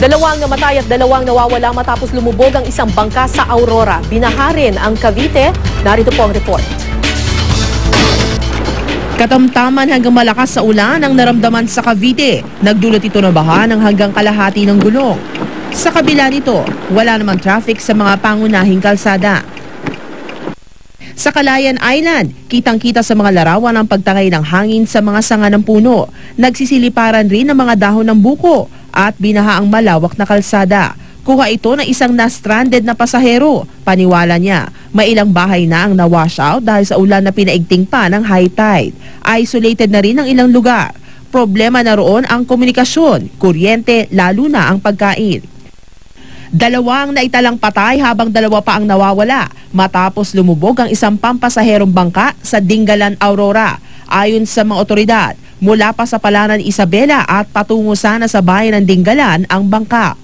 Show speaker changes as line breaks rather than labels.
Dalawang namatay at dalawang nawawala matapos lumubog ang isang bangka sa Aurora. Binaha rin ang Cavite. Narito po ang report.
Katamtaman hanggang malakas sa ulan ang naramdaman sa Cavite. Nagdulot ito ng baha ng hanggang kalahati ng gulong. Sa kabila nito, wala namang traffic sa mga pangunahing kalsada. Sa Calayan Island, kitang-kita sa mga larawan ang pagtangay ng hangin sa mga sanga ng puno. Nagsisiliparan rin ang mga dahon ng buko at binaha ang malawak na kalsada. Kuha ito ng isang na-stranded na pasahero. Paniwala niya, may ilang bahay na ang na-wash out dahil sa ulan na pinaigting pa ng high tide. Isolated na rin ang ilang lugar. Problema na roon ang komunikasyon, kuryente, lalo na ang pagkain. Dalawang naitalang patay habang dalawa pa ang nawawala matapos lumubog ang isang pampasaherong bangka sa Dingalan, Aurora. Ayon sa mga otoridad, mula pa sa Palanan, Isabela at patungo sana sa bayan ng Dingalan ang bangka.